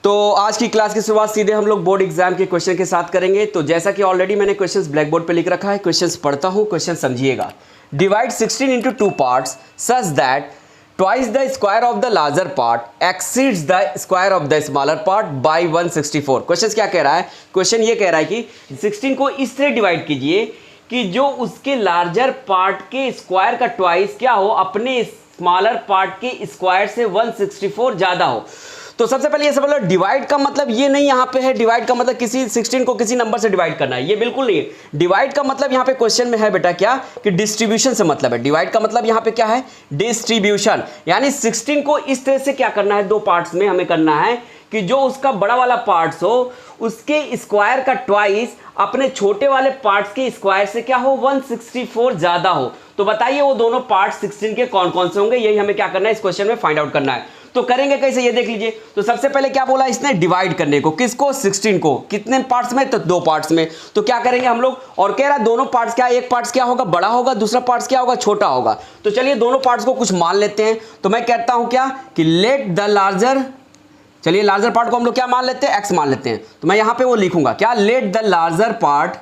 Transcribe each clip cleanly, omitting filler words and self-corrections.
तो आज की क्लास की शुरुआत सीधे हम लोग बोर्ड एग्जाम के क्वेश्चन के साथ करेंगे। तो जैसा कि ऑलरेडी मैंने क्वेश्चंस ब्लैक बोर्ड पे लिख रखा है, क्वेश्चंस पढ़ता हूं, क्वेश्चन समझिएगा। Divide 16 into 2 parts such that twice the square of the larger part exceeds the square of the smaller part by 164। Question क्या कह रहा है? क्वेश्चन ये कह रहा है कि 16 को इस तरह डिवाइड कीजिए कि जो उसके लार्जर पार्ट के स्क्वायर का ट्वाइस क्या हो, अपने स्मॉलर पार्ट के स्क्वायर से 164 ज्यादा हो। तो सबसे पहले ये समझ लो, डिवाइड का मतलब ये नहीं यहाँ पे है, डिवाइड का मतलब किसी 16 को किसी नंबर से डिवाइड करना है, ये बिल्कुल नहीं है। डिवाइड का मतलब यहाँ पे क्वेश्चन में है बेटा क्या कि डिस्ट्रीब्यूशन से मतलब है। डिवाइड का मतलब यहाँ पे क्या है? डिस्ट्रीब्यूशन। यानी 16 को इस तरह से क्या करना है, दो पार्ट्स में हमें करना है कि जो उसका बड़ा वाला पार्ट्स हो उसके स्क्वायर का ट्वाइस अपने छोटे वाले पार्ट्स के स्क्वायर से क्या हो, 164 ज्यादा हो। तो बताइए वो दोनों पार्ट्स 16 के कौन कौन से होंगे, यही हमें क्या करना है, इस क्वेश्चन में फाइंड आउट करना है। तो करेंगे कैसे, ये देख लीजिए। तो सबसे पहले क्या बोला इसने, डिवाइड करने को, किसको? 16 को। कितने पार्ट्स में? तो दो पार्ट्स में। तो क्या करेंगे हम लोग, और कह रहा है दोनों पार्ट्स क्या, एक पार्ट्स क्या होगा, बड़ा होगा, दूसरा पार्ट्स क्या होगा, छोटा होगा। तो चलिए दोनों पार्ट्स को कुछ मान लेते हैं। तो मैं कहता हूं क्या कि लेट द लार्जर, चलिए लार्जर पार्ट को हम लोग क्या मान लेते हैं, एक्स मान लेते हैं। तो मैं यहां पे वो लिखूंगा क्या, let the larger part,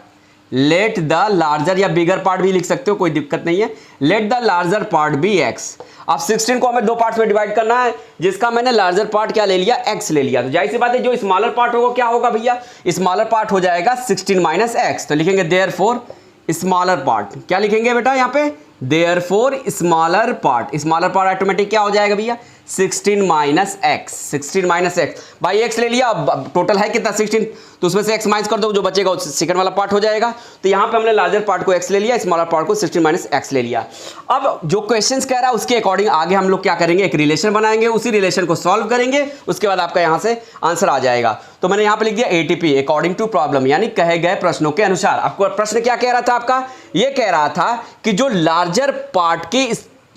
late the larger या बिगर पार्ट भी लिख सकते हो, कोई दिक्कत नहीं है। Let the larger part be X. अब 16 को हमें दो पार्ट्स में डिवाइड करना है, जिसका मैंने लार्जर पार्ट क्या ले लिया, एक्स ले लिया। तो जाहिर सी बात है जो स्मॉलर पार्ट होगा क्या होगा भैया, स्मॉलर पार्ट हो जाएगा 16 माइनस एक्स। तो लिखेंगे देयरफॉर स्मॉलर पार्ट, क्या लिखेंगे बेटा यहाँ पे, therefore smaller part. Smaller part automatic क्या हो जाएगा भैया, 16 माइनस एक्स। 16 माइनस एक्स, भाई एक्स ले लिया, अब टोटल है कितना 16, तो उसमें से एक्स माइनस कर दो, जो बचेगा सेकंड वाला पार्ट हो जाएगा। तो यहां पे हमने लार्जर पार्ट को एक्स ले लिया, स्मॉलर पार्ट को 16 माइनस एक्स ले लिया। अब जो क्वेश्चंस कह रहा है उसके अकॉर्डिंग आगे हम लोग क्या करेंगे, एक रिलेशन बनाएंगे, उसी रिलेशन को सॉल्व करेंगे, उसके बाद आपका यहां से आंसर आ जाएगा। तो मैंने यहां पे लिख दिया एटीपी अकॉर्डिंग टू प्रॉब्लम, यानी कहे गए प्रश्नों के अनुसार। आपको प्रश्न क्या कह रहा था आपका, ये कह रहा था कि जो लार्जर पार्ट के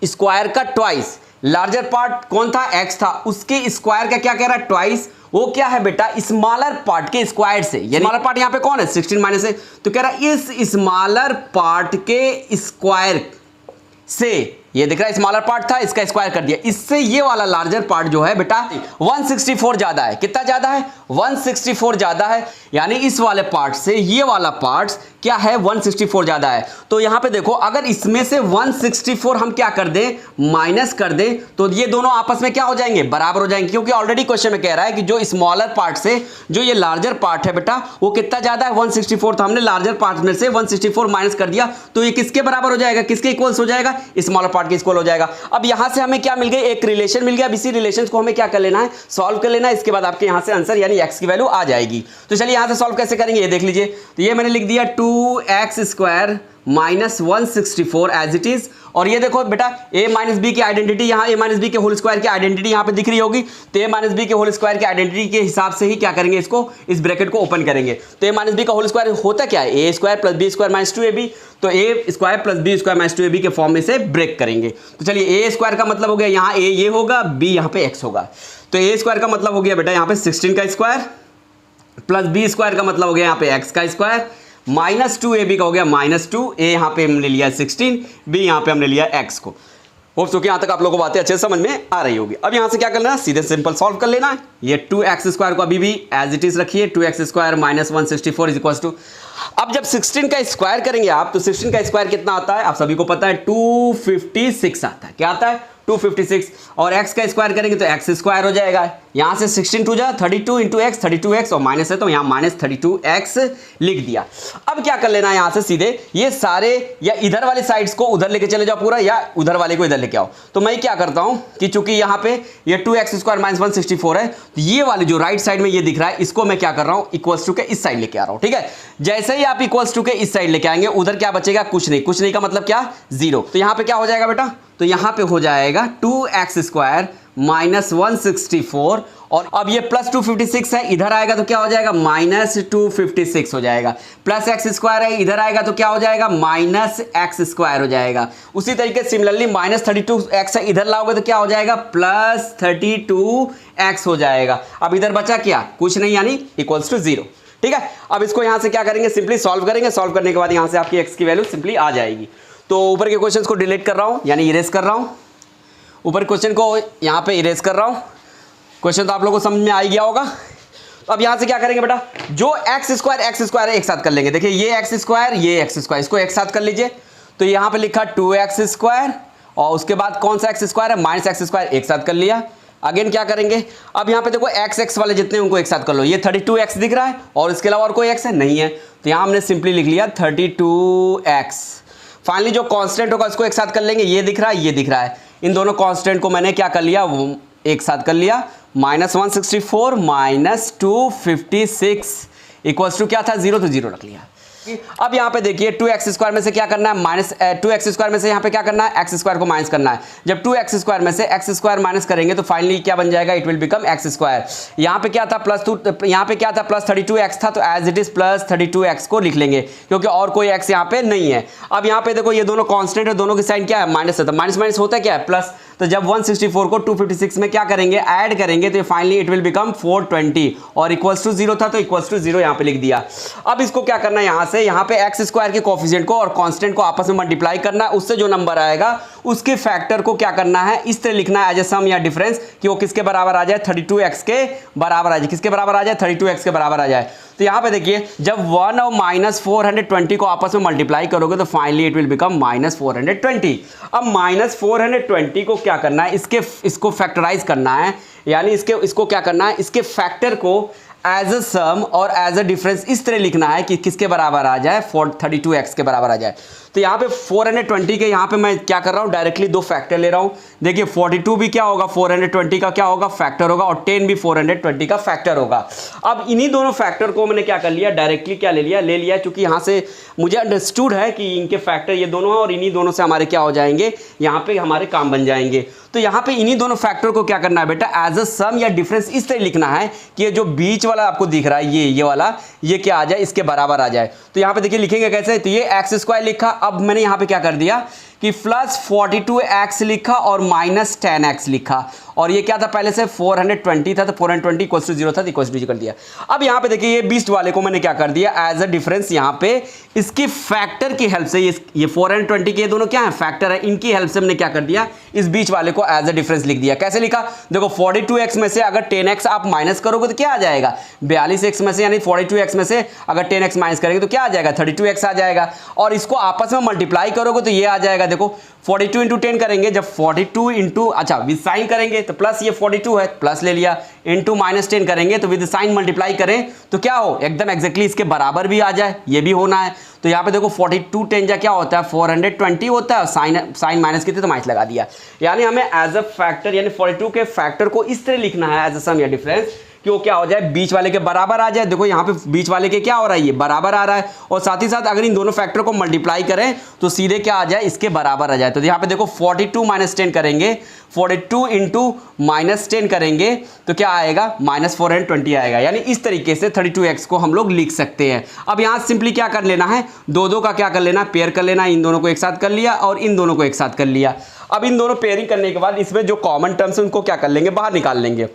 स्क्वायर का ट्वाइस, लार्जर पार्ट कौन था, एक्स था, उसके स्क्वायर का क्या कह रहा है, ट्वाइस, वो क्या है बेटा, स्मॉलर पार्ट के स्क्वायर से। यानी स्मॉलर पार्ट यहां पे कौन है, 16 माइनस है। तो कह रहा है इस स्मॉलर पार्ट के स्क्वायर से, ये दिख रहा है स्मॉलर पार्ट था, इसका स्क्वायर कर दिया, इससे ये वाला लार्जर पार्ट जो है बेटा 164 ज्यादा है। कितना ज्यादा है, 164 ज्यादा है। यानी इस वाले पार्ट से ये वाला पार्ट क्या है, 164 ज्यादा है। तो यहां पे देखो, अगर इसमें से 164 हम क्या कर दें, माइनस कर दें, तो ये दोनों आपस में क्या हो जाएंगे, बराबर हो जाएंगे। क्योंकि ऑलरेडी क्वेश्चन में कह रहा है कि जो स्मॉलर पार्ट से जो ये लार्जर पार्ट है बेटा, वो कितना ज्यादा है, 164। तो हमने लार्जर पार्ट में से 164 माइनस कर दिया, तो ये किसके बराबर हो जाएगा, किसके इक्वल्स हो जाएगा, स्मॉलर पार्ट के इक्वल हो जाएगा। अब यहां से हमें क्या मिल गई, एक रिलेशन मिल गया। अब इसी रिलेशन को हमें क्या कर लेना है, सॉल्व कर लेना है। इसके बाद आपके यहां से आंसर यानी एक्स की वैल्यू आ जाएगी। तो चलिए यहां से सॉल्व कैसे करेंगे, ये देख लीजिए। तो ये मैंने लिख दिया 2x square minus 164 as it is. और ये देखो बेटा a माइनस बी की आइडेंटिटी, यहाँ a माइनस बी के होल स्क्वायर की आइडेंटिटी यहाँ पे दिख रही होगी। तो a माइनस बी के होल स्क्वायर की आइडेंटिटी के हिसाब से ही क्या करेंगे, इसको, इस ब्रैकेट को ओपन करेंगे। तो a माइनस बी का होल स्क्वायर होता क्या है, a square plus B square minus 2ab। तो a square plus B square minus 2ab के फॉर्म में से ब्रेक करेंगे। तो चलिए a स्क्वायर का मतलब हो गया यहाँ a ये होगा, b यहाँ पे x होगा। तो a स्क्वायर का मतलब हो गया बेटा यहाँ पे 16 का स्क्वायर, प्लस बी स्क्वायर का मतलब हो गया यहाँ पे x का स्क्वायर, माइनस 2ab का हो गया माइनस 2, a यहाँ पे हमने लिया 16, b यहाँ पे हमने लिया x को। होप सो कि यहाँ तक आप लोगों को बातें अच्छे समझ में आ रही होगी। अब यहाँ से क्या करना है, सीधे सिंपल सॉल्व कर लेना है। ये 2x स्क्वायर को अभी भी एज इट इज रखिए, 2x square minus 164 is equal to, अब जब 16 का स्क्वायर करेंगे आप, तो 16 का स्क्वायर कितना आता है, आप सभी को पता है 256 आता है। क्या आता है, 256। और x का स्क्वायर करेंगे तो x स्क्वायर हो जाएगा। यहां से 16 टू जा 32 इंटू एक्स, 32x, और माइनस है तो यहां माइनस 32x लिख दिया। अब क्या कर लेना है, यहां से सीधे ये सारे या इधर वाले साइड्स को उधर लेके चले जाओ पूरा, या उधर वाले को इधर लेके आओ। तो मैं क्या करता हूं कि चूंकि यहां पे ये 2x स्क्वायर माइनस 164 है, तो ये वाले जो राइट साइड में ये दिख रहा है, इसको मैं क्या कर रहा हूं, इक्वल्स टू के इस साइड लेके आ रहा हूं। ठीक है, जैसे ही आप इक्वल्स टू के इस साइड लेके आएंगे, उधर क्या बचेगा, कुछ नहीं। कुछ नहीं का मतलब क्या, 0। तो यहां पे क्या हो जाएगा बेटा, तो यहां पे हो जाएगा 2x स्क्वायर माइनस 164, और अब ये प्लस 256 है, इधर आएगा तो क्या हो जाएगा, माइनस 256 हो जाएगा। प्लस एक्स स्क्वायर है, इधर आएगा तो क्या हो जाएगा, माइनस एक्स स्क्वायर हो जाएगा। उसी तरीके से सिमिलरली माइनस 32x है, इधर लाओगे तो क्या हो जाएगा, प्लस 32x हो जाएगा। अब इधर बचा क्या, कुछ नहीं, यानी इक्वल्स टू 0। ठीक है, अब इसको यहां से क्या करेंगे, सिंपली सॉल्व करेंगे। सॉल्व करने के बाद यहां से आपकी x की वैल्यू सिंपली आ जाएगी। तो ऊपर के क्वेश्चंस को डिलीट कर रहा हूं, यानी इरेज कर रहा हूं। ऊपर क्वेश्चन को यहां पे इरेज कर रहा हूं। क्वेश्चन तो आप लोगों को समझ में आ ही गया होगा। तो अब यहां से क्या करेंगे बेटा, जो एक्स स्क्वायर है एक साथ कर लेंगे। देखिए ये एक्स स्क्वायर, ये एक्स स्क्वायर, इसको एक साथ कर लीजिए। तो यहां पे लिखा 2x² और उसके बाद कौन सा एक्स स्क्वायर है, -x², एक साथ कर लिया। अगेन क्या करेंगे, अब यहाँ पे देखो x वाले जितने उनको एक साथ कर लो। ये 32x दिख रहा है और इसके अलावा और कोई x है नहीं है, तो यहाँ हमने सिंपली लिख लिया 32x। फाइनली जो कांस्टेंट होगा उसको एक साथ कर लेंगे। ये दिख रहा है, ये दिख रहा है, इन दोनों कांस्टेंट को मैंने क्या कर लिया, वो एक साथ कर लिया। -164 -256 इक्वल्स टू क्या था, 0, तो 0 रख लिया। अब यहाँ पे देखिए 2x² में से क्या करना है, -2x² में से यहाँ पे क्या करना है, x² को माइनस करना है। जब 2x² में से x² माइनस करेंगे तो फाइनली क्या बन जाएगा, इट विल बिकम x²। यहाँ पे क्या था +2, यहाँ पे क्या था +32x था, तो एज इट इज +32x को लिख लेंगे क्योंकि और कोई x यहाँ पे नहीं है। अब यहाँ पे देखो ये दोनों कांस्टेंट है, दोनों की साइन क्या है, माइनस है, तो माइनस माइनस होता है क्या है, प्लस। तो जब 164 को 256 में क्या करेंगे, ऐड करेंगे, तो फाइनली इट विल बिकम 420 और इक्वल्स टू 0 था, तो इक्वल्स टू 0 यहाँ पे लिख दिया। अब इसको क्या करना है, यहाँ से यहाँ पे x² के कोफिशिएंट को और कांस्टेंट को आपस में मल्टीप्लाई करना है, उससे जो नंबर आएगा उसके फैक्टर को क्या करना है, इस तरह लिखना है एज ए सम या डिफरेंस कि वो किसके बराबर आ जाए, 32x के बराबर आ जाए। किसके बराबर आ जाए, 32x के बराबर आ जाए। तो यहाँ पे देखिए जब 1 और -420 को आपस में मल्टीप्लाई करोगे तो फाइनली इट विल बिकम -420। अब -420 को क्या करना है, इसको फैक्टराइज करना है, यानी इसको क्या करना है, इसके फैक्टर को एज अ सम और एज अ डिफरेंस इस तरह लिखना है कि किसके बराबर आ जाए, 32x के बराबर आ जाए। तो यहाँ पे 420 के यहाँ पे मैं क्या कर रहा हूँ, डायरेक्टली दो फैक्टर ले रहा हूँ। देखिए 42 भी क्या होगा, 420 का क्या होगा, फैक्टर होगा, और 10 भी 420 का फैक्टर होगा। अब इन्हीं दोनों फैक्टर को मैंने क्या कर लिया, डायरेक्टली क्या ले लिया क्योंकि यहाँ से मुझे अंडरस्टूड है कि इनके फैक्टर ये दोनों हैं और इन्हीं दोनों से हमारे क्या हो जाएंगे, यहाँ पे हमारे काम बन जाएंगे। तो यहाँ पे इन्हीं दोनों फैक्टर को क्या करना है बेटा, एज अ सम या डिफरेंस इस तरह लिखना है कि ये जो बीच वाला आपको दिख रहा है, ये वाला, ये क्या आ जाए, इसके बराबर आ जाए। तो यहाँ पे देखिए लिखेंगे कैसे, तो ये x² लिखा। अब मैंने यहाँ पे क्या कर दिया कि +42x लिखा और -10x लिखा, और ये क्या था पहले से 420 था, तो 420 इक्वल्स टू 0 था, तो इक्वल्स टू 0 कर दिया। अब यहाँ पे देखिए ये बीच वाले को मैंने क्या कर दिया, एज अ डिफरेंस यहाँ पे इसकी फैक्टर की हेल्प से, ये 420 के ये दोनों क्या है, फैक्टर है, इनकी हेल्प से मैंने क्या कर दिया, इस बीच वाले को एज अ डिफरेंस लिख दिया। कैसे लिखा, देखो 42x में से अगर 10x आप माइनस करोगे तो क्या आ जाएगा, 42x में से, यानी 42x में से अगर 10x माइनस करेंगे तो क्या आ जाएगा, 32x आ जाएगा, और इसको आपस में मल्टीप्लाई करोगे तो ये आ जाएगा। देखो 42 इंटू 10 करेंगे, जब 42 इंटू, अच्छा विद साइन करेंगे तो प्लस, ये 42 है प्लस ले लिया, इंटू -10 करेंगे तो विद साइन मल्टीप्लाई करें तो क्या हो, एकदम एग्जैक्टली इसके बराबर भी आ जाए, ये भी होना है। तो यहाँ पे देखो 42 10 जा क्या होता है, 420 होता है, साइन माइनस कितने तो माइनस लगा दिया। यानी हमें एज अ फैक्टर, यानी 42 के फैक्टर को इस तरह लिखना है एज अ सम या डिफरेंस कि वो क्या हो जाए, बीच वाले के बराबर आ जाए। देखो यहाँ पे बीच वाले के क्या हो रहा है, ये बराबर आ रहा है, और साथ ही साथ अगर इन दोनों फैक्टर को मल्टीप्लाई करें तो सीधे क्या आ जाए, इसके बराबर आ जाए। तो यहाँ पे देखो 42 -10 करेंगे, 42 इंटू -10 करेंगे तो क्या आएगा, -420 आएगा। यानी इस तरीके से 32x को हम लोग लिख सकते हैं। अब यहाँ सिंपली क्या कर लेना है, दो का क्या कर लेना, पेयर कर लेना, इन दोनों को एक साथ कर लिया और इन दोनों को एक साथ कर लिया। अब इन दोनों पेयरिंग करने के बाद इसमें जो कॉमन टर्म्स है उनको क्या कर लेंगे, बाहर निकाल लेंगे।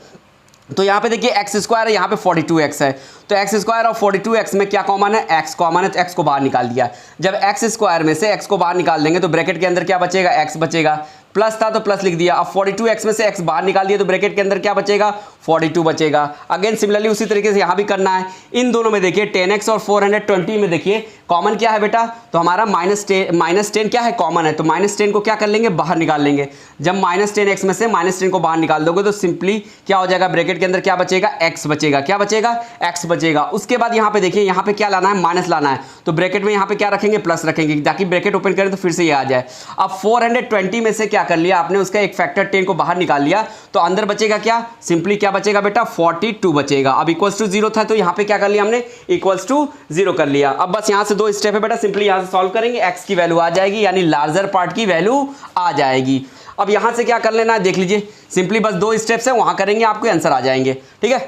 तो यहाँ पे देखिए x² है, यहाँ पे 42x है, तो x² और 42x में क्या कॉमन है, x कॉमन है, तो x को बाहर निकाल दिया। जब x² में से x को बाहर निकाल देंगे तो ब्रैकेट के अंदर क्या बचेगा, x बचेगा, प्लस था तो प्लस लिख दिया। अब 42x में से x बाहर निकाल दिया तो ब्रैकेट के अंदर क्या बचेगा, 42 बचेगा। अगेन सिमिलरली उसी तरीके से यहाँ भी करना है। इन दोनों में देखिए 10x और 420 में देखिए कॉमन क्या है बेटा, तो हमारा -10 क्या है, कॉमन है, तो -10 को क्या कर लेंगे, बाहर निकाल लेंगे। जब -10x में से -10 को बाहर निकाल दोगे तो सिंपली क्या हो जाएगा, ब्रैकेट के अंदर क्या बचेगा, x बचेगा, क्या बचेगा, x बचेगा। उसके बाद यहाँ पे देखिए, यहाँ पे क्या लाना है, माइनस लाना है, तो ब्रैकेट में यहाँ पे क्या रखेंगे, प्लस रखेंगे, ताकि ब्रैकेट ओपन करें तो फिर से ये आ जाए। अब 420 में से क्या कर लिया आपने, उसका एक फैक्टर 10 को बाहर निकाल लिया, तो अंदर बचेगा क्या, सिंपली क्या बचेगा बेटा, 42 बचेगा। अब इक्वल्स टू 0 था तो यहाँ पे क्या कर लिया हमने, इक्वल्स टू 0 कर लिया। अब बस यहाँ से दो स्टेप है बेटा, सिंपली यहाँ से सॉल्व करेंगे, x की वैल्यू आ जाएगी, यानी लार्जर पार्ट की वैल्यू आ जाएगी। अब यहाँ से क्या कर लेना है, देख लीजिए, सिंपली बस दो स्टेप्स है, वहाँ करेंगे आपको आंसर आ जाएंगे, ठीक है।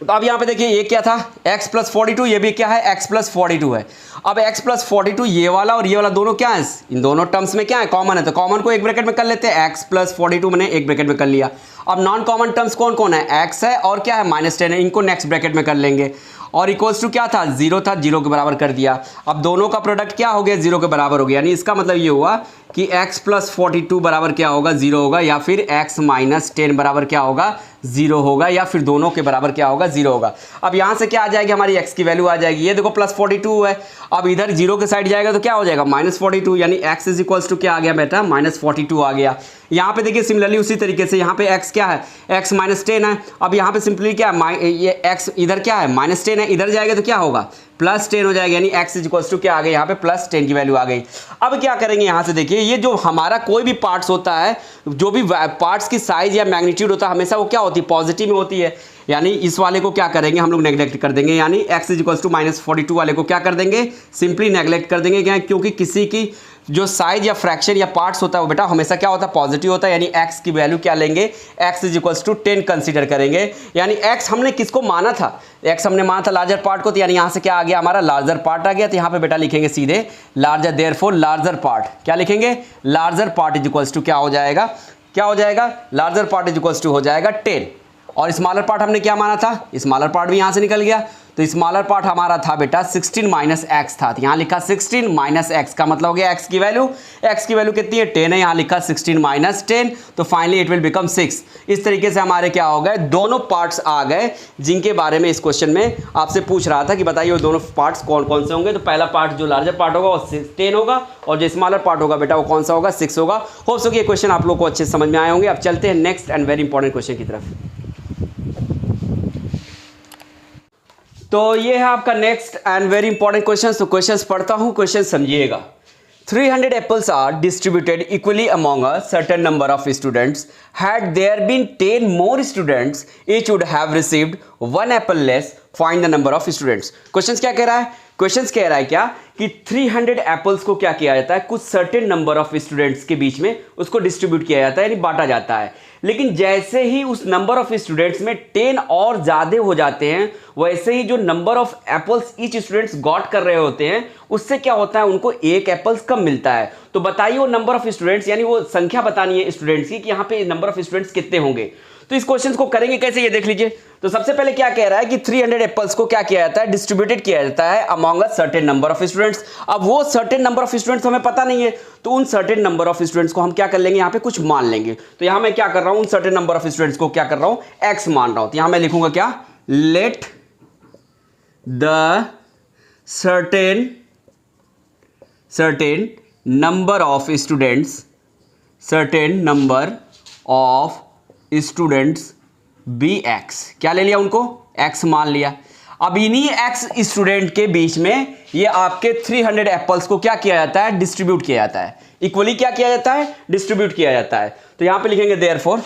तो अब यहाँ पे देखिए ये क्या था, x + 42, ये भी क्या है, x + 42 है। अब x + 42 ये वाला और ये वाला दोनों क्या है, इन दोनों टर्म्स में क्या है, कॉमन है, तो कॉमन को एक ब्रैकेट में कर लेते हैं, x + 42 मैंने एक ब्रैकेट में कर लिया। अब नॉन कॉमन टर्म्स कौन कौन है, x है और क्या है, -10 है, इनको नेक्स्ट ब्रैकेट में कर लेंगे। और इक्वल्स टू क्या था, 0 था, 0 के बराबर कर दिया। अब दोनों का प्रोडक्ट क्या हो गया, 0 के बराबर हो गया, यानी इसका मतलब ये हुआ कि x प्लस 42 बराबर क्या होगा, 0 होगा, या फिर x माइनस 10 बराबर क्या होगा, 0 होगा, या फिर दोनों के बराबर क्या होगा, 0 होगा। अब यहाँ से क्या आ जाएगी, हमारी x की वैल्यू आ जाएगी, ये देखो प्लस 42 है। अब इधर 0 के साइड जाएगा तो क्या हो जाएगा, माइनस 42, यानी x इज इक्वल्स टू क्या आ गया बेटा, माइनस 42 आ गया। यहाँ पे देखिए सिमिलरली उसी तरीके से यहाँ पे x क्या है, x माइनस 10 है। अब यहाँ पे सिंपली क्या है, ये x इधर क्या है, माइनस 10 है, इधर जाएगा तो क्या होगा, प्लस 10 हो जाएगा, यानी x इज इक्वल्स टू क्या आ गया, यहाँ पे प्लस 10 की वैल्यू आ गई। अब क्या करेंगे, यहाँ से देखिए ये जो हमारा कोई भी पार्ट्स होता है, जो भी पार्ट्स की साइज या मैग्नीट्यूड होता है, हमेशा वो क्या होती है, पॉजिटिव में होती है। यानी इस वाले को क्या करेंगे हम लोग, नेग्लेक्ट कर देंगे, यानी x is equals to minus 42 वाले को क्या कर देंगे, सिंपली नेग्लेक्ट कर देंगे। क्या, क्योंकि किसी की जो साइज या फ्रैक्शन या पार्ट्स होता है वो बेटा हमेशा क्या होता है, पॉजिटिव होता है, यानी x की वैल्यू क्या लेंगे, x is equals to 10 consider करेंगे। यानी x हमने किसको माना था, x हमने माना था लार्जर पार्ट को, तो यानी यहाँ से क्या आ गया, हमारा लार्जर पार्ट आ गया। तो यहाँ पे बेटा लिखेंगे सीधे लार्जर, देयरफॉर लार्जर पार्ट, क्या लिखेंगे, larger part is equals to क्या हो जाएगा, क्या हो जाएगा, larger part is equals to हो जाएगा 10। और स्मॉलर पार्ट हमने क्या माना था, स्मॉलर पार्ट भी यहाँ से निकल गया, तो स्मॉलर पार्ट हमारा था बेटा 16 माइनस एक्स था, तो यहाँ लिखा 16 माइनस एक्स का मतलब हो गया x की वैल्यू कितनी है, 10 है, यहाँ लिखा 16 माइनस 10, तो फाइनली इट विल बिकम 6। इस तरीके से हमारे क्या हो गए, दोनों पार्ट्स आ गए जिनके बारे में इस क्वेश्चन में आपसे पूछ रहा था कि बताइए वो दोनों पार्ट्स कौन कौन से होंगे। तो पहला पार्ट जो लार्जर पार्ट होगा वो 10 होगा, और जो स्मॉलर पार्ट होगा बेटा वो कौन सा होगा, 6 होगा। होप सो कि ये क्वेश्चन आप लोग को अच्छे समझ में आए होंगे। अब चलते हैं next and very important question की तरफ। तो ये है आपका next and very important question. तो क्वेश्चंस पढ़ता हूं, क्वेश्चन समझिएगा। 300 apples are distributed equally among a certain number of students. Had there been 10 more students, each would have received 1 apple less. Find the number of students. Questions क्या कह रहा है, questions कह रहा है क्या कि 300 एप्पल्स को क्या किया जाता है, कुछ सर्टेन नंबर ऑफ स्टूडेंट्स के बीच में उसको डिस्ट्रीब्यूट किया जाता है, यानी बांटा जाता है। लेकिन जैसे ही उस नंबर ऑफ स्टूडेंट्स में 10 और ज़्यादा हो जाते हैं, वैसे ही जो number of apples each students got कर रहे होते हैं उससे क्या होता है, उनको एक एप्पल्स कम मिलता है। तो बताइए वो नंबर ऑफ स्टूडेंट्स, यानी वो संख्या बतानी है स्टूडेंट्स की कि यहाँ पे नंबर ऑफ स्टूडेंट्स कितने होंगे। तो इस क्वेश्चन को करेंगे कैसे, ये देख लीजिए। तो सबसे पहले क्या कह रहा है कि 300 एप्पल्स को क्या किया जाता है, डिस्ट्रीब्यूटेड किया जाता है among a certain number of students. अब वो सर्टेन नंबर ऑफ स्टूडेंट्स हमें पता नहीं है, तो उन सर्टेन नंबर ऑफ स्टूडेंट्स को हम क्या कर लेंगे, यहाँ पे कुछ मान लेंगे। तो यहाँ मैं क्या कर रहा हूं, उन सर्टेन नंबर ऑफ स्टूडेंट्स को क्या कर रहा हूं, x मान रहा हूं। तो यहां मैं लिखूंगा क्या, let the certain number of students, certain number of students b x, क्या ले लिया उनको, x मान लिया। अब इन्हीं x स्टूडेंट के बीच में ये आपके 300 एप्पल्स को क्या किया जाता है, डिस्ट्रीब्यूट किया जाता है, इक्वली क्या किया जाता है, डिस्ट्रीब्यूट किया जाता है। तो यहां पे लिखेंगे देयरफॉर,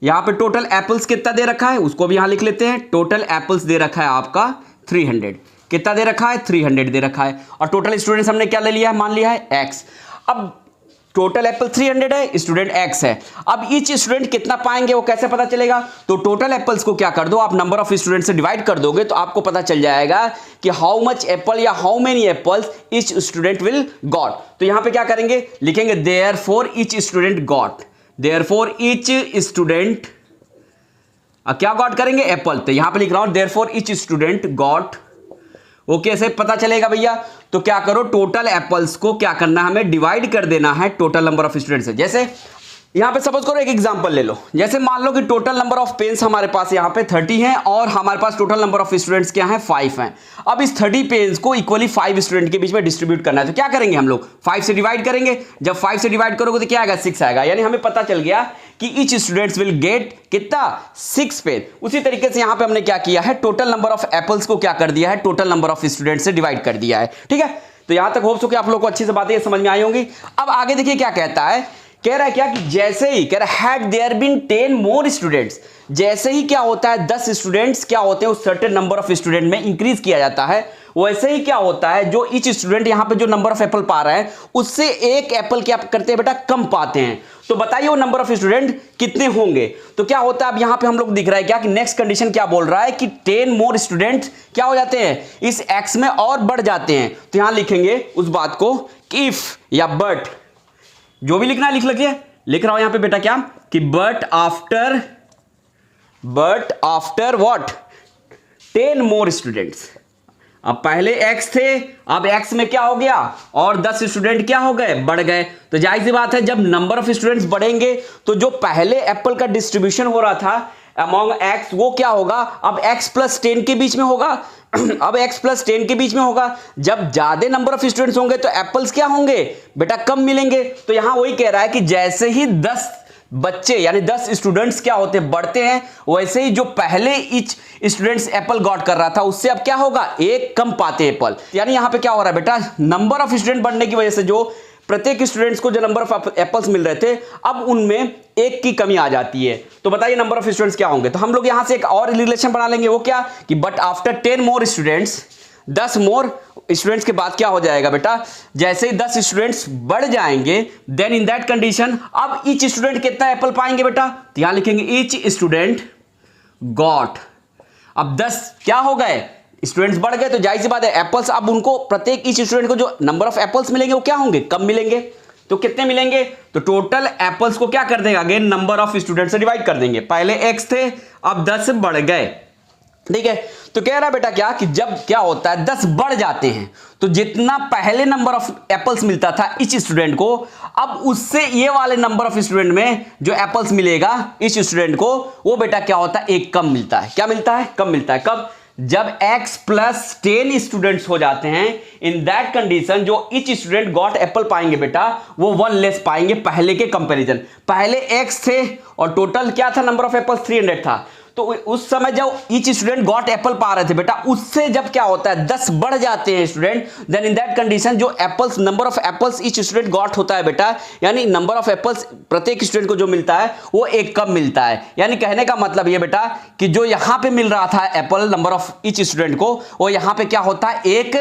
यहां पे टोटल एप्पल्स कितना दे रखा है उसको भी यहां लिख लेते हैं। टोटल एप्पल्स दे रखा है आपका 300, कितना दे रखा है, 300 दे रखा है, और टोटल स्टूडेंट्स हमने क्या ले लिया है, मान लिया है x। अब टोटल एप्पल 300 है, स्टूडेंट x है। अब ईच स्टूडेंट कितना पाएंगे वो कैसे पता चलेगा, तो टोटल एप्पल्स को क्या कर दो आप, नंबर ऑफ स्टूडेंट से डिवाइड कर दोगे तो आपको पता चल जाएगा कि हाउ मच एप्पल या how many apples each student will got. तो यहां पे क्या करेंगे, लिखेंगे therefore each student got, therefore each student क्या गॉट करेंगे, एप्पल। तो यहां पे लिख रहा हूं therefore each student got. Okay, ऐसे पता चलेगा भैया। तो क्या करो, टोटल एप्पल्स को क्या करना है, हमें डिवाइड कर देना है टोटल नंबर ऑफ स्टूडेंट्स से। जैसे यहां पे सपोज करो एक एग्जांपल ले लो, जैसे मान लो कि टोटल नंबर ऑफ पेन्स हमारे पास यहां पे 30 हैं और हमारे पास टोटल नंबर ऑफ स्टूडेंट्स क्या हैं, 5 हैं। अब इस 30 पेन्स को इक्वली 5 स्टूडेंट के बीच में डिस्ट्रीब्यूट करना है, तो क्या करेंगे हम लोग, 5 से डिवाइड करेंगे। जब 5 से डिवाइड करोगे तो क्या आएगा, 6 आएगा। यानी हमें पता चल गया कि ईच स्टूडेंट्स विल गेट कितना, 6 पेन। उसी तरीके से यहां पे हमने क्या किया है, टोटल नंबर ऑफ एप्पल्स को क्या कर दिया है, टोटल नंबर ऑफ स्टूडेंट्स से डिवाइड कर दिया है। ठीक है, तो यहां तक होप सो कि आप लोग को अच्छी से बातें समझ में आई होंगी। अब आगे देखिए क्या कहता है, कह रहा है क्या कि जैसे ही कह रहा है had there been 10 more students, जैसे ही क्या होता है 10 स्टूडेंट्स क्या होते हैं उस सर्टेन नंबर ऑफ स्टूडेंट में इंक्रीज किया जाता है, वैसे ही क्या होता है जो ईच स्टूडेंट यहां पे जो नंबर ऑफ एप्पल पा रहा है उससे एक एप्पल क्या करते हैं बेटा, कम पाते हैं। तो बताइए वो नंबर ऑफ स्टूडेंट कितने होंगे। तो क्या होता है, अब यहां पे हम लोग दिख रहा है क्या कि नेक्स्ट कंडीशन क्या बोल रहा है कि 10 मोर स्टूडेंट क्या हो जाते हैं, इस एक्स में और बढ़ जाते हैं। तो यहां लिखेंगे उस बात को कि इफ या बट, जो भी लिखना है लिख लीजिए। लिख रहा हूं यहां पे बेटा क्या कि but after what, 10 more students. अब पहले x थे, अब x में क्या हो गया और 10 स्टूडेंट क्या हो गए, बढ़ गए। तो जाहिर सी बात है जब नंबर ऑफ स्टूडेंट्स बढ़ेंगे तो जो पहले एप्पल का डिस्ट्रीब्यूशन हो रहा था अमॉन्ग x वो क्या होगा, अब x प्लस 10 के बीच में होगा। अब x प्लस 10 के बीच में होगा। जब ज्यादा नंबर ऑफ स्टूडेंट्स होंगे तो एप्पल्स क्या होंगे बेटा, कम मिलेंगे। तो यहां वही कह रहा है कि जैसे ही 10 बच्चे यानी 10 स्टूडेंट्स क्या होते हैं, बढ़ते हैं, वैसे ही जो पहले ईच स्टूडेंट्स एप्पल गॉट कर रहा था उससे अब क्या होगा, एक कम पाते एप्पल। यानी यहां पे क्या हो रहा है बेटा, नंबर ऑफ स्टूडेंट बढ़ने की वजह से जो प्रत्येक स्टूडेंट्स को जो नंबर ऑफ एप्पल्स मिल रहे थे अब उनमें एक की कमी आ जाती है। तो बताइए नंबर ऑफ स्टूडेंट्स क्या होंगे। तो हम लोग यहां से एक और रिलेशन बना लेंगे, वो क्या कि but after 10 more students, 10 more students के बाद क्या हो जाएगा बेटा, जैसे ही 10 स्टूडेंट्स बढ़ जाएंगे देन इन दैट कंडीशन अब ईच स्टूडेंट कितना एप्पल पाएंगे बेटा, तो यहां लिखेंगे ईच स्टूडेंट गॉट। अब 10 क्या हो गए, स्टूडेंट्स बढ़ गए तो जाहिर सी बात है एप्पल्स अब उनको प्रत्येक ईच स्टूडेंट को जो नंबर ऑफ एप्पल्स मिलेंगे वो क्या होंगे, कम मिलेंगे। तो कितने मिलेंगे, तो टोटल एप्पल्स को क्या कर देंगे, अगेन नंबर ऑफ स्टूडेंट से डिवाइड कर देंगे। पहले x थे अब 10 बढ़ गए, ठीक है। तो कह रहा है बेटा क्या कि जब क्या होता है 10 बढ़ जाते हैं तो जितना पहले नंबर ऑफ एप्पल्स मिलता था इस स्टूडेंट को अब उससे ये वाले नंबर ऑफ स्टूडेंट में जो एप्पल्स मिलेगा इस स्टूडेंट को वो बेटा क्या होता है, एक कम मिलता है। क्या मिलता है, कम मिलता है। कब, जब x प्लस 10 स्टूडेंट्स हो जाते हैं इन दैट कंडीशन जो ईच स्टूडेंट गॉट एप्पल पाएंगे बेटा वो 1 लेस पाएंगे पहले के कंपैरिजन। पहले x थे और टोटल क्या था, नंबर ऑफ एप्पल्स 300 था। तो उस समय जब ईच स्टूडेंट गॉट एप्पल पा रहे थे बेटा उससे जब क्या होता है 10 बढ़ जाते हैं student, then in that condition जो apples number of apples each student got होता है बेटा, यानी नंबर ऑफ एप्पल्स प्रत्येक स्टूडेंट को जो मिलता है वो एक कम मिलता है। यानी कहने का मतलब ये बेटा कि जो यहां पे मिल रहा था Apple number of each student को वो यहां पे क्या होता है, एक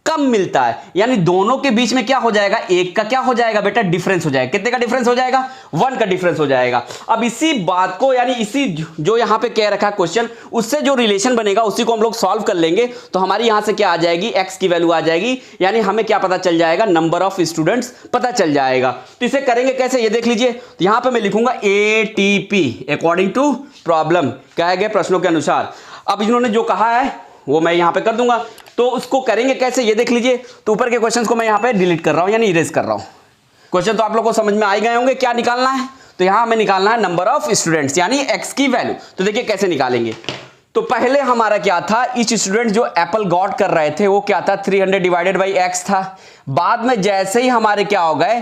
कम मिलता है। यानी दोनों के बीच में क्या हो जाएगा, एक का क्या हो जाएगा बेटा, डिफरेंस हो जाएगा। कितने का डिफरेंस हो जाएगा, 1 का डिफरेंस हो जाएगा। अब इसी बात को यानी इसी जो यहां पे कह रखा है क्वेश्चन उससे जो रिलेशन बनेगा उसी को हम लोग सॉल्व कर लेंगे। तो हमारी यहां से क्या आ जाएगी, x की वैल्यू आ जाएगी, यानी हमें क्या पता चल जाएगा, नंबर ऑफ स्टूडेंट्स पता चल जाएगा। तो इसे करेंगे कैसे, ये देख लीजिए। तो यहां पर मैं लिखूंगा ATP अकॉर्डिंग टू प्रॉब्लम, कहे गए प्रश्नों के अनुसार। अब इन्होंने जो कहा है वो मैं यहां पे कर दूंगा। तो उसको करेंगे कैसे, ये देख लीजिए। तो ऊपर के क्वेश्चंस को मैं यहां पे डिलीट कर रहा हूं यानी इरेज कर रहा हूं। क्वेश्चन तो आप लोगों को समझ में आ गए होंगे क्या निकालना है। तो यहां हमें निकालना है नंबर ऑफ स्टूडेंट्स यानी x की वैल्यू। तो देखिए कैसे निकालेंगे। तो पहले हमारा क्या था, ईच स्टूडेंट जो एप्पल गॉट कर रहे थे वो क्या था, 300 डिवाइडेड बाई x था। बाद में जैसे ही हमारे क्या हो गए,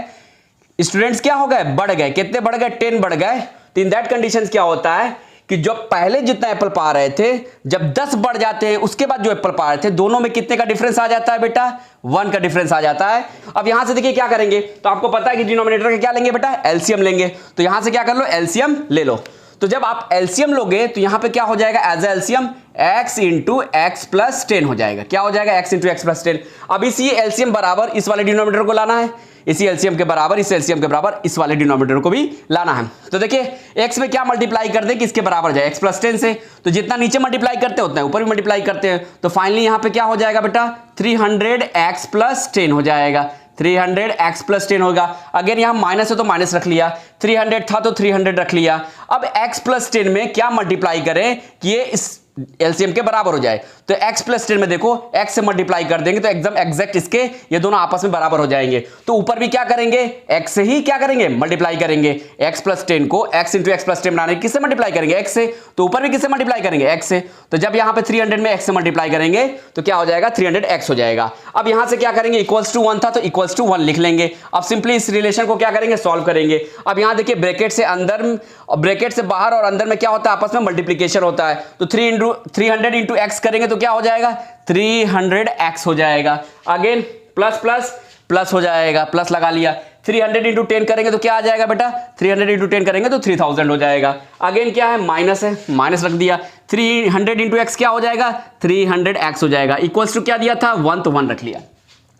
स्टूडेंट्स क्या हो गए, बढ़ गए। कितने बढ़ गए, 10 बढ़ गए। तो इन दैट कंडीशन क्या होता है कि जब पहले जितना एप्पल पा रहे थे जब 10 बढ़ जाते हैं उसके बाद जो एप्पल पा रहे थे दोनों में कितने का डिफरेंस आ जाता है बेटा, 1 का डिफरेंस आ जाता है। अब यहां से देखिए क्या करेंगे, तो आपको पता है कि डिनोमिनेटर का क्या लेंगे बेटा, एलसीएम लेंगे। तो यहां से क्या कर लो, एलसीएम ले लो। तो जब आप एलसीएम लोगे तो यहां पे क्या हो जाएगा, as LCM x into x plus 10 हो जाएगा। क्या हो जाएगा, x इंटू एक्स प्लस 10। अब इसी एलसीएम बराबर इस वाले डिनोमिनेटर को लाना है, इसी एलसीएम के बराबर इस एलसीएम के बराबर इस वाले डिनोमिनेटर को भी लाना है। तो देखिए x में क्या मल्टीप्लाई कर दे कि इसके बराबर जाए, x प्लस 10 से। तो जितना नीचे मल्टीप्लाई करते हैं उतना ऊपर भी मल्टीप्लाई करते हैं। तो फाइनली यहां पे क्या हो जाएगा बेटा, 300x प्लस 10 हो जाएगा। 300x प्लस 10 होगा। अगर यहां माइनस है तो माइनस रख लिया, 300 था तो 300 रख लिया। अब x प्लस 10 में क्या मल्टीप्लाई करें कि ये इस एलसीएम के बराबर हो जाए। तो x प्लस 10 में देखो x से मल्टीप्लाई कर देंगे तो एकदम एग्जैक्ट इसके ये दोनों आपस में बराबर हो जाएंगे। तो ऊपर भी क्या करेंगे, x से ही क्या करेंगे, मल्टीप्लाई करेंगे। x प्लस 10 को x इंटू एक्स प्लस 10 बनाने किससे मल्टीप्लाई करेंगे, x से। तो ऊपर भी किससे मल्टीप्लाई करेंगे, x से। तो जब यहां पे 300 में x से मल्टीप्लाई करेंगे तो क्या हो जाएगा, 300x हो जाएगा। अब यहां से क्या करेंगे, इक्वल्स टू 1 था तो इक्वल्स टू 1 लिख लेंगे। अब सिंपली इस रिलेशन को क्या करेंगे, सॉल्व करेंगे। अब यहां देखिए ब्रैकेट से अंदर और ब्रैकेट से बाहर और अंदर में क्या होता है, आपस में मल्टीप्लीकेशन होता है। तो 300 इंटू एक्स करेंगे तो क्या हो जाएगा, 300x हो जाएगा। अगेन प्लस प्लस प्लस हो जाएगा, प्लस लगा लिया। 300 इंटू 10 करेंगे तो क्या आ जाएगा बेटा, 300 इंटू 10 करेंगे तो 3000 हो जाएगा। अगेन क्या है, माइनस है, माइनस रख दिया। 300 इंटू एक्स क्या हो जाएगा, 300x हो जाएगा। इक्वल्स टू क्या दिया था, 1 तो 1 रख लिया।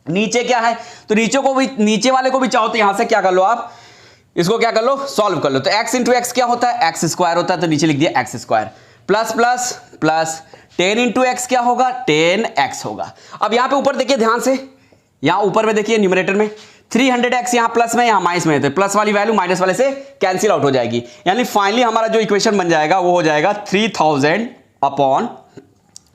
नीचे क्या है, तो नीचे वाले को भी चाहो तो यहां से क्या कर लो, आप इसको क्या कर लो, सॉल्व कर लो। तो x इंटू एक्स क्या होता है, एक्स स्क्वायर होता है। तो नीचे लिख दिया x square. Plus plus plus 10 into x क्या होगा, 10x होगा। अब यहां पे ऊपर देखिए ध्यान से, यहां ऊपर में देखिए न्यूमरेटर में 300x यहां प्लस में यहां माइनस में, तो प्लस वाली वैल्यू माइनस वाले से कैंसिल आउट हो जाएगी। यानी फाइनली हमारा जो इक्वेशन बन जाएगा वो हो जाएगा 3000 upon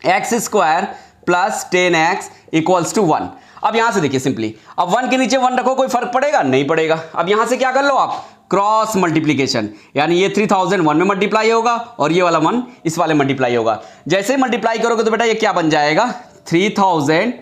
x square plus 10x equals to 1। अब यहां से देखिए सिंपली, अब 1 के नीचे 1 रखो, कोई फर्क पड़ेगा? नहीं पड़ेगा। अब यहां से क्या कर लो आप, क्रॉस मल्टीप्लीकेशन, यानी ये 3000 1 में मल्टीप्लाई होगा और ये वाला 1 इस वाले मल्टीप्लाई होगा। जैसे ही मल्टीप्लाई करोगे तो बेटा ये क्या बन जाएगा, 3000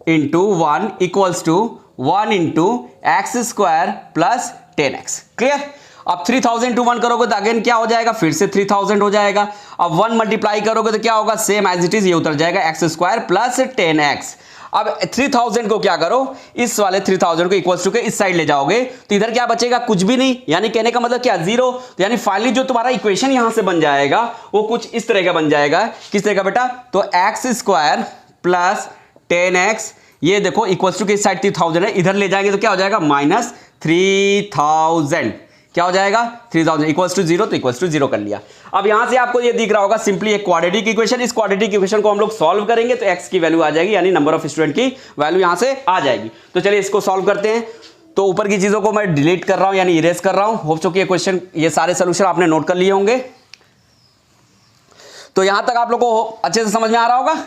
into 1 equals to 1 into x square plus 10x। Clear? अब 3000 इंटू 1 करोगे तो अगेन क्या हो जाएगा, फिर से 3000 हो जाएगा। अब 1 मल्टीप्लाई करोगे तो क्या होगा, सेम एज इट इज ये उतर जाएगा, एक्स स्क्वायर प्लस 10x। अब 3000 को क्या करो, इस वाले 3000 को इक्वल्स टू के इस साइड ले जाओगे तो इधर क्या बचेगा, कुछ भी नहीं, यानी कहने का मतलब क्या, जीरो। तो यानी फाइनली जो तुम्हारा इक्वेशन यहां से बन जाएगा वो कुछ इस तरह का बन जाएगा। किस तरह का बेटा, तो एक्स स्क्वायर प्लस 10x, ये देखो इक्वल्स टू के इस साइड 3000 है, इधर ले जाएंगे तो क्या हो जाएगा, माइनस 3000। क्या हो जाएगा, 3000 इक्वल्स टू 0, तो इक्वल्स टू 0 कर लिया। अब यहां से आपको ये दिख रहा होगा सिंपली एक क्वाड्रेटिक इक्वेशन। इस क्वाड्रेटिक इक्वेशन को हम लोग सॉल्व करेंगे तो x की वैल्यू आ जाएगी, यानी नंबर ऑफ स्टूडेंट की वैल्यू यहां से आ जाएगी। तो चलिए इसको सॉल्व करते हैं। तो ऊपर की चीजों को मैं डिलीट कर रहा हूं, यानी इरेज कर रहा हूं। होप सो कि ये क्वेश्चन, ये सारे सोल्यूशन आपने नोट कर लिए होंगे। तो यहां तक आप लोग को अच्छे से समझ में आ रहा होगा।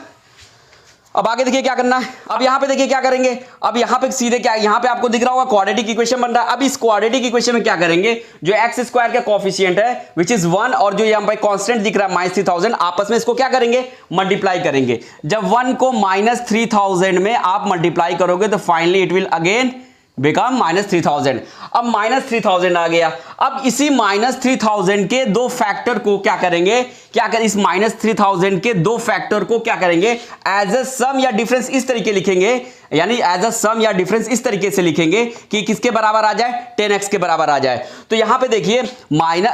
अब आगे देखिए क्या करना है। अब यहां पे देखिए क्या करेंगे, अब यहां पे सीधे क्या, यहां पे आपको दिख रहा होगा क्वाड्रेटिक इक्वेशन बन रहा है। अब इस क्वाड्रेटिक इक्वेशन में क्या करेंगे, जो एक्स स्क्वायर का कोफिशिएंट है विच इज 1 और जो यहां पे कांस्टेंट दिख रहा है -3000, आपस में इसको क्या करेंगे, मल्टीप्लाई करेंगे। जब 1 को -3000 में आप मल्टीप्लाई करोगे तो finally it will again become -3000। अब -3000 आ गया। अब इसी -3000 के दो फैक्टर को क्या करेंगे, इस -3000 के दो फैक्टर को क्या करेंगे, एज अ सम या डिफरेंस इस तरीके लिखेंगे, यानी एज अ सम या डिफरेंस इस तरीके से लिखेंगे कि किसके बराबर आ जाए, 10x के बराबर आ जाए। तो यहां पे देखिए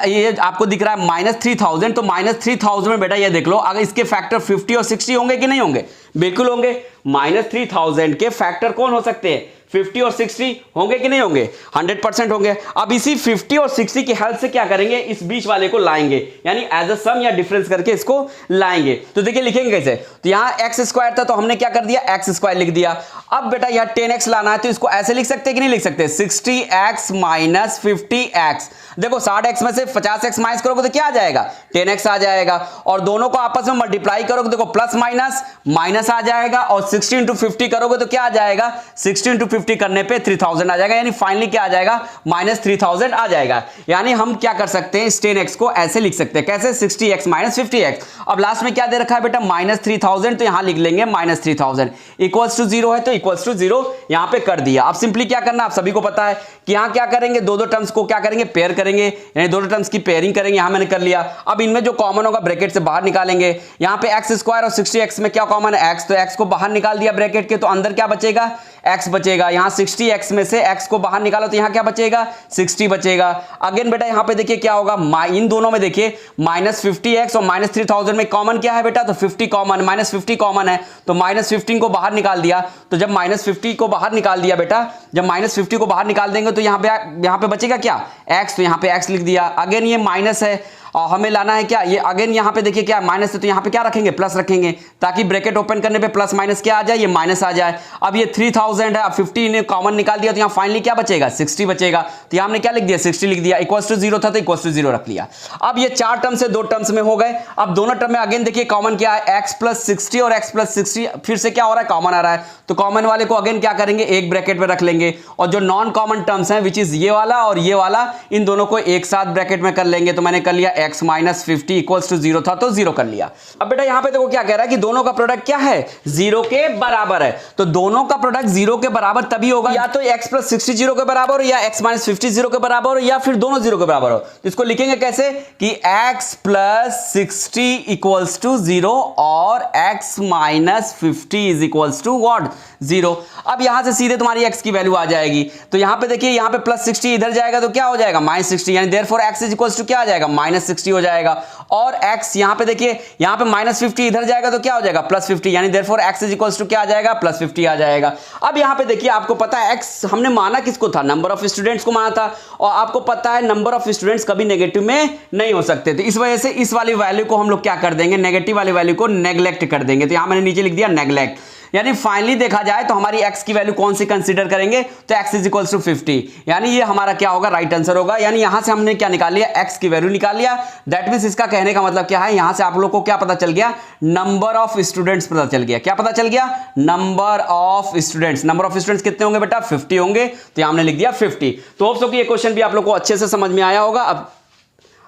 ये आपको दिख रहा है -3000, तो -3000 में बेटा ये देख लो, अगर इसके फैक्टर 50 और 60 होंगे कि नहीं होंगे, बिल्कुल होंगे। -3000 के फैक्टर कौन हो सकते हैं, 50 और 60 होंगे कि नहीं होंगे, 100% होंगे। अब इसी 50 और 60 की हेल्प से क्या करेंगे, इस बीच वाले को लाएंगे, यानी एज अ सम या डिफरेंस करके इसको लाएंगे। तो देखिए लिखेंगे कैसे, तो यहां एक्स स्क्वायर था तो हमने क्या कर दिया, एक्स स्क्वायर लिख दिया। अब बेटा यहां 10x लाना है तो इसको ऐसे लिख सकते हैं कि नहीं लिख सकते, 60x माइनस 50x। देखो 60x में से 50x माइनस करोगे तो क्या आ जाएगा, 10x आ जाएगा। और दोनों को आपस में मल्टीप्लाई करोगे, देखो प्लस माइनस माइनस आ जाएगा, और 60 इंटू 50 करोगे तो क्या आ जाएगा, 60 इंटू 50 करने पे 3000 आ जाएगा, यानी फाइनली क्या आ जाएगा, -3000 आ जाएगा। यानी हम क्या कर सकते हैं, इस 10x को ऐसे लिख सकते हैं, कैसे, 60x माइनस 50x। अब लास्ट में क्या दे रखा है बेटा, -3000, तो यहां लिख लेंगे -3000 इक्वल्स टू 0 है, तो इक्वल्स टू 0 यहां पे कर दिया। अब सिंपली क्या करना, आप सभी को पता है कि यहां क्या करेंगे, दो टर्म्स को क्या करेंगे, पेयर करेंगे, यानी दो टर्म्स की पेयरिंग करेंगे। यहां मैंने कर लिया। अब इनमें जो कॉमन होगा ब्रैकेट से बाहर निकालेंगे। यहां पे एक्स स्क्वायर और 60x में क्या कॉमन है, x, तो x को बाहर निकाल दिया ब्रैकेट के, तो अंदर क्या बचेगा, x बचेगा। यहां 60x में से x को बाहर निकालो तो यहां क्या बचेगा, 60 बचेगा। अगेन बेटा यहां पे देखिए क्या होगा, इन दोनों में देखिए -50x और -3000 में कॉमन क्या है बेटा, तो 50 कॉमन, -50 कॉमन है, तो -15 को बाहर निकाल दिया। तो जब -50 को बाहर निकाल दिया बेटा, जब -50 को बाहर निकाल देंगे तो यहां पे बचेगा क्या, x, तो यहां पे x लिख दिया। अगेन ये माइनस है और हमें लाना है क्या, ये अगेन यहां पे देखिए क्या माइनस है, तो यहां पे क्या रखेंगे, प्लस रखेंगे, ताकि ब्रैकेट ओपन करने पे प्लस माइनस क्या आ जाए, ये माइनस आ जाए। अब ये 3000 है, अब 50 ने कॉमन निकाल दिया तो यहां फाइनली क्या बचेगा, 60 बचेगा। तो यहां हमने क्या लिख दिया, 60 लिख दिया। इक्वल्स टू 0 था तो इक्वल्स टू 0 रख लिया। अब ये 4 टर्म से 2 टर्म्स में हो गए। अब दोनों टर्म में अगेन देखिए कॉमन क्या है, x प्लस 60 और x प्लस 60 फिर से क्या हो रहा है, कॉमन आ रहा है। तो कॉमन वाले को अगेन क्या करेंगे, एक ब्रैकेट में रख लेंगे, और जो नॉन कॉमन टर्म्स हैं विच इज ये वाला और ये वाला, इन दोनों को एक साथ ब्रैकेट में कर लेंगे। तो मैंने कर लिया x माइनस 50 इक्वल्स टू 0 था तो 0 कर लिया। अब बेटा यहां पे देखो क्या कह रहा है कि दोनों का प्रोडक्ट क्या है, 0 के बराबर है। तो दोनों का प्रोडक्ट 0 के बराबर तभी होगा, या तो x प्लस 60 0 के बराबर हो, या x माइनस 50 0 के बराबर हो, या फिर दोनों 0 के बराबर हो। तो इसको लिखेंगे कैसे कि x प्लस 60 इक्वल्स टू 0 और x minus 50 is equals to what, 0। अब यहां से सीधे तुम्हारी x की वैल्यू आ जाएगी। तो यहां पे देखिए, यहां पे प्लस 60 इधर जाएगा तो क्या हो जाएगा, माइनस 60, यानी therefore x is equals to क्या आ जाएगा, माइनस 60 हो जाएगा। और x यहां पे देखिए, यहां पे माइनस 50 इधर जाएगा तो क्या हो जाएगा, प्लस 50, यानी therefore x is equals to क्या आ जाएगा, प्लस 50 आ जाएगा। अब यहां पे देखिए आपको पता है x हमने माना किसको था, नंबर ऑफ स्टूडेंट्स को माना था, और आपको पता है नंबर ऑफ स्टूडेंट्स कभी नेगेटिव में नहीं हो सकते। तो इस वजह से इस वाली वैल्यू को हम लोग क्या कर देंगे, नेगेटिव वाली वैल्यू को नेग्लेक्ट कर देंगे। तो यहां मैंने नीचे लिख दिया नेग्लेक्ट। यानी फाइनली देखा जाए तो हमारी x की वैल्यू कौन सी कंसीडर करेंगे, तो x इज इक्वल्स टू 50, यानी ये हमारा क्या होगा, राइट आंसर होगा। यानी यहां से हमने क्या निकाल लिया, x की वैल्यू निकाल लिया। दैट मींस इसका कहने का मतलब क्या है, यहां से आप लोग को क्या पता चल गया, नंबर ऑफ स्टूडेंट्स पता चल गया। क्या पता चल गया, number of students. Number of students कितने होंगे बेटा, 50 होंगे, तो यहां हमने लिख दिया 50। तो होप सो कि ये क्वेश्चन भी आप लोग को अच्छे से समझ में आया होगा। अब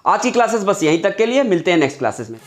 आज की क्लासेस बस यहीं तक के लिए, मिलते हैं नेक्स्ट क्लासेस में।